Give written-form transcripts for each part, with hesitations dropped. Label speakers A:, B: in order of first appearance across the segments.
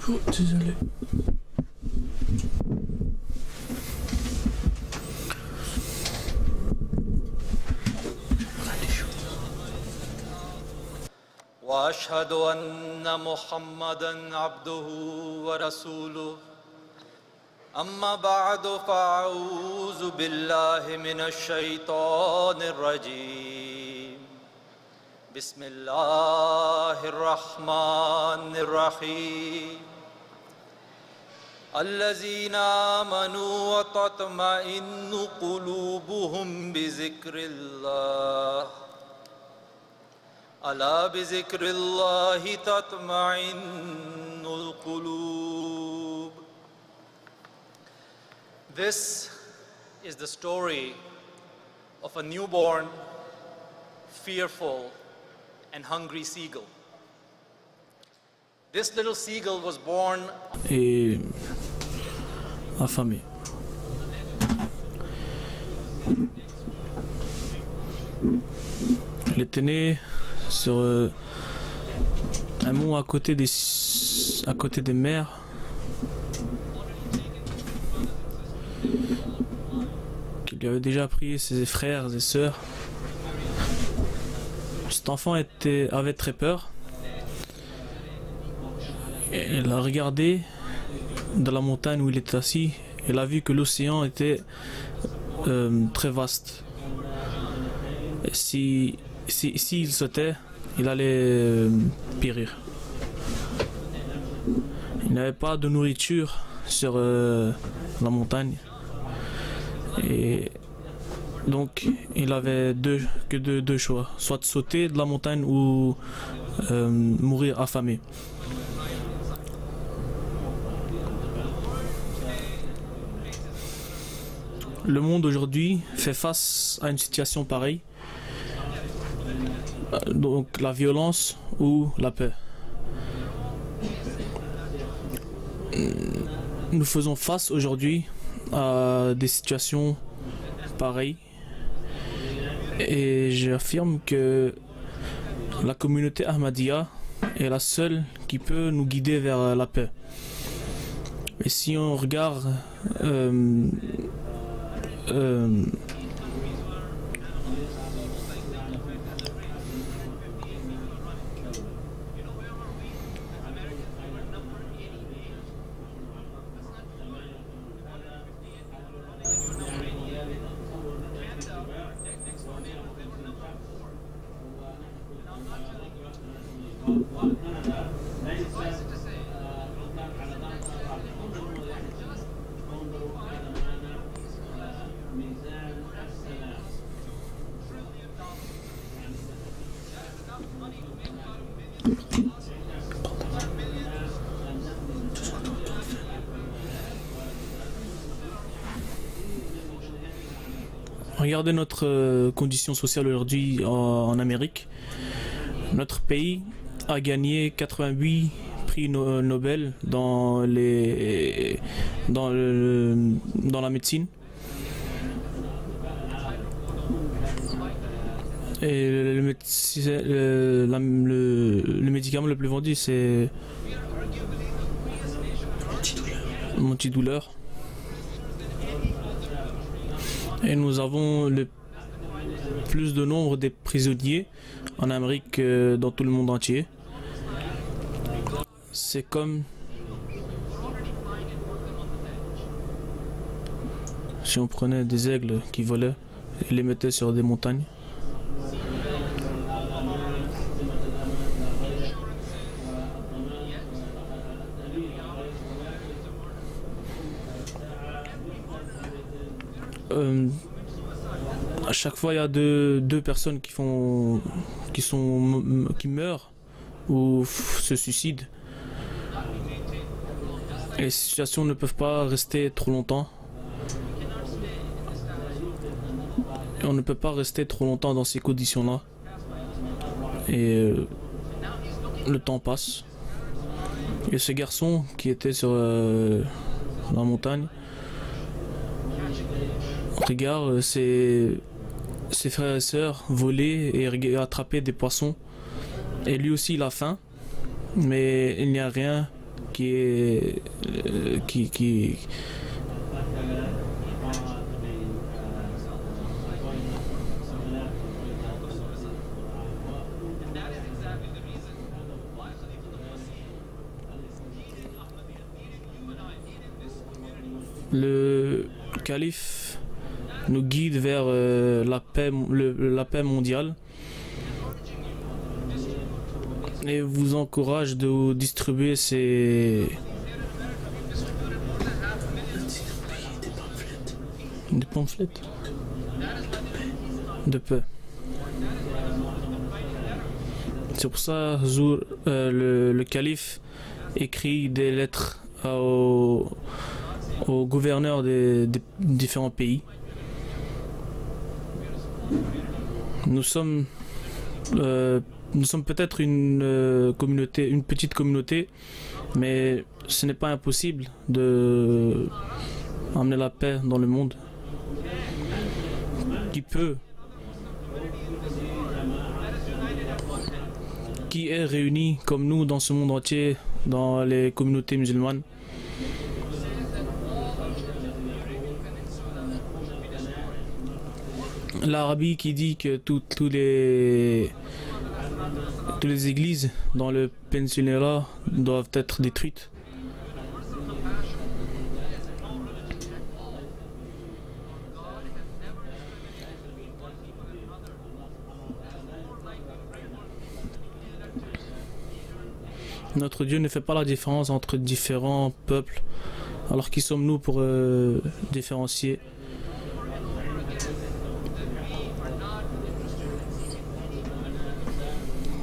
A: Oh, désolé.
B: وأشهد أن محمدًا عبده ورسوله أما بعد فأعوذ بالله من الشيطان الرجيم بسم الله الرحمن الرحيم الذين آمنوا وتطمئن قلوبهم بذكر الله ألا بذكر الله تطمئن القلوب. This is the story of a newborn, fearful, and hungry seagull. This little seagull was born
A: et affamé. Il était né sur un mont à côté des mers. Qui lui avait déjà pris ses frères et sœurs. Cet enfant avait très peur. Et il a regardé dans la montagne où il était assis. Il a vu que l'océan était très vaste. Et s'il sautait, il allait périr. Il n'avait pas de nourriture sur la montagne. Et donc il avait deux choix, soit de sauter de la montagne ou mourir affamé. Le monde aujourd'hui fait face à une situation pareille, donc la violence ou la paix. Nous faisons face aujourd'hui à des situations pareilles et j'affirme que la communauté Ahmadiyya est la seule qui peut nous guider vers la paix. Et si on regarde regardez notre condition sociale aujourd'hui en Amérique. Notre pays a gagné 88 prix Nobel dans la médecine. Et le médicament le plus vendu, c'est l'antidouleur. Et nous avons le plus de nombre des prisonniers en Amérique dans tout le monde entier. C'est comme si on prenait des aigles qui volaient et les mettait sur des montagnes. À chaque fois, il y a deux personnes qui meurent ou se suicident. Et les situations ne peuvent pas rester trop longtemps. Et on ne peut pas rester trop longtemps dans ces conditions-là. Et le temps passe. Et ce garçon qui était sur la montagne regarde ses frères et sœurs voler et attraper des poissons. Et lui aussi il a faim, mais il n'y a rien qui est qui le calife nous guide vers la paix mondiale et vous encourage de distribuer des pamphlets de paix. C'est pour ça le calife écrit des lettres aux gouverneurs des différents pays. Nous sommes peut-être une petite communauté, mais ce n'est pas impossible de amener la paix dans le monde. Qui est réuni comme nous dans ce monde entier, dans les communautés musulmanes. L'Arabie qui dit que toutes les églises dans le Peninsula doivent être détruites. Notre Dieu ne fait pas la différence entre différents peuples. Alors qui sommes-nous pour différencier?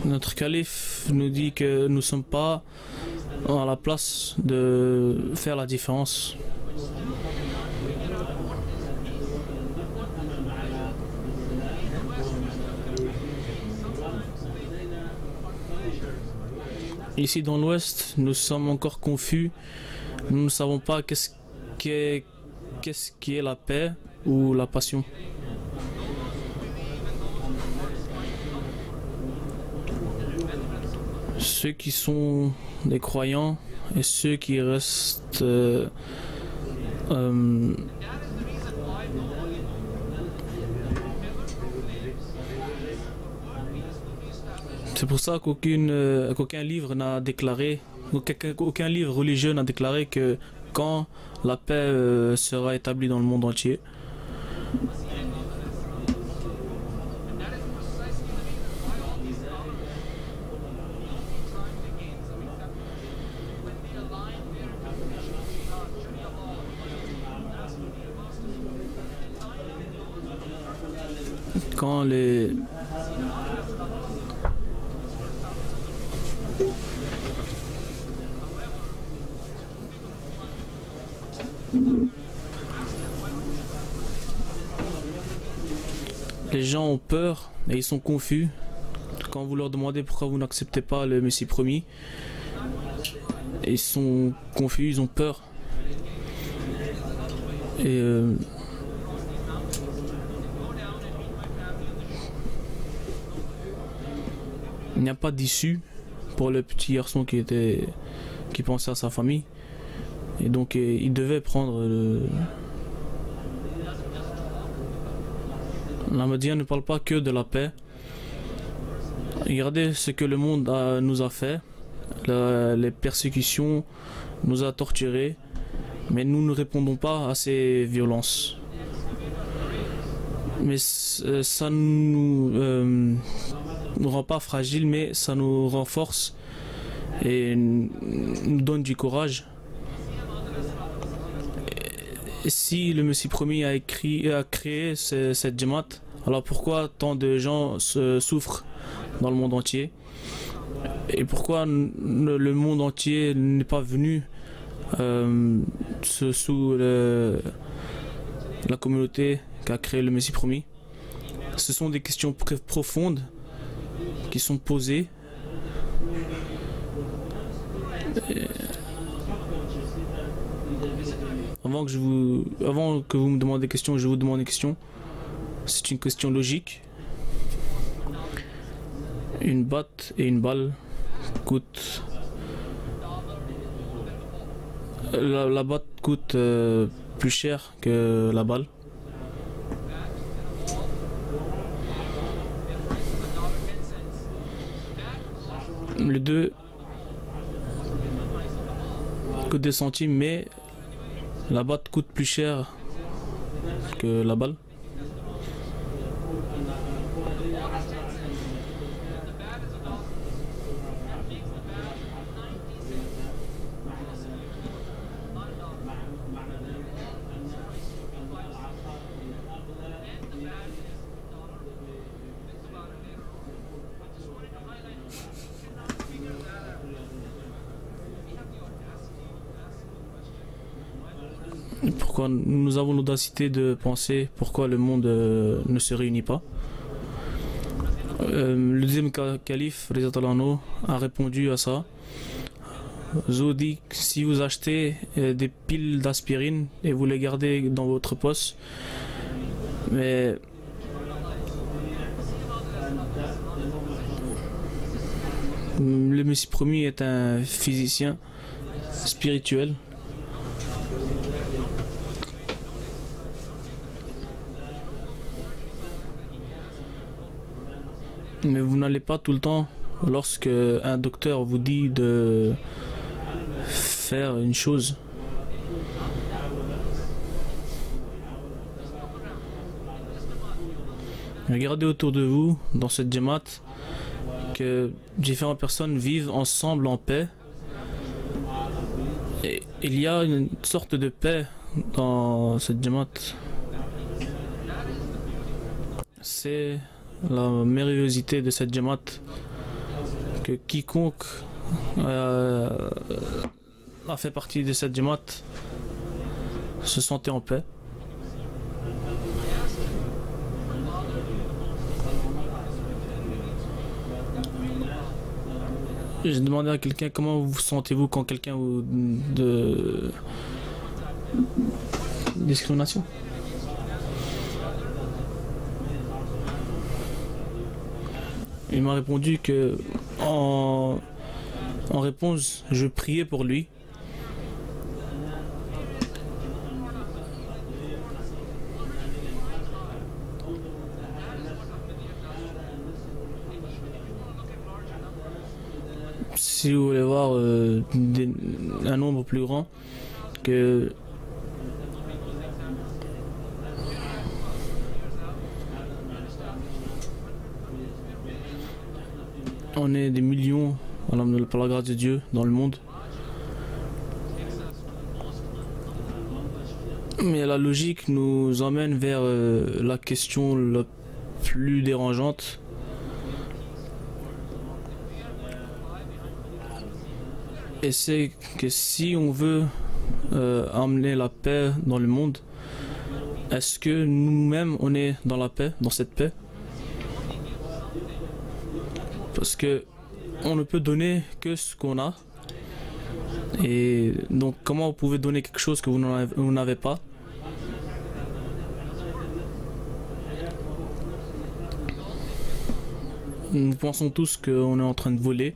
A: Notre calife nous dit que nous ne sommes pas à la place de faire la différence. Ici dans l'Ouest, nous sommes encore confus. Nous ne savons pas qu'est-ce qui est la paix ou la passion. Ceux qui sont des croyants et ceux qui restent c'est pour ça qu'aucun livre n'a déclaré, aucun livre religieux n'a déclaré que quand la paix sera établie dans le monde entier. Quand les gens ont peur et ils sont confus quand vous leur demandez pourquoi vous n'acceptez pas le Messie promis. Ils sont confus, ils ont peur. Et il n'y a pas d'issue pour le petit garçon qui pensait à sa famille. Et donc il devait prendre L'Ahmadiyya ne parle pas que de la paix. Regardez ce que le monde nous a fait. Les persécutions nous a torturés. Mais nous ne répondons pas à ces violences. Mais ça nous rend pas fragiles, mais ça nous renforce et nous donne du courage. Et si le Messie promis a créé cette Jamaat, alors pourquoi tant de gens souffrent dans le monde entier? Et pourquoi le monde entier n'est pas venu sous la communauté qu'a créé le Messie promis? Ce sont des questions profondes qui sont posées. Avant que vous me demandiez des questions, je vous demande une question. C'est une question logique. Une batte et une balle coûtent La batte coûte plus cher que la balle. Les deux coûtent des centimes, mais la batte coûte plus cher que la balle. Pourquoi nous avons l'audacité de penser pourquoi le monde ne se réunit pas. Le deuxième calife, Reza Talano, a répondu à ça. Zo dit que si vous achetez des piles d'aspirine et vous les gardez dans votre poche, mais le Messie promis est un physicien spirituel. Mais vous n'allez pas tout le temps, lorsque un docteur vous dit de faire une chose, regardez autour de vous, dans cette Jamaat, que différentes personnes vivent ensemble en paix. Et il y a une sorte de paix dans cette Jamaat. C'est la merveilleusité de cette Jamaat, que quiconque a fait partie de cette Jamaat se sentait en paix. J'ai demandé à quelqu'un comment vous sentez-vous quand quelqu'un vous de discrimination. Il m'a répondu que en réponse, je priais pour lui. Si vous voulez voir un nombre plus grand, que on est des millions, par la grâce de Dieu, dans le monde. Mais la logique nous emmène vers la question la plus dérangeante. Et c'est que si on veut amener la paix dans le monde, est-ce que nous-mêmes on est dans la paix, dans cette paix? Parce que on ne peut donner que ce qu'on a. Et donc comment vous pouvez donner quelque chose que vous n'avez pas? Nous pensons tous qu'on est en train de voler.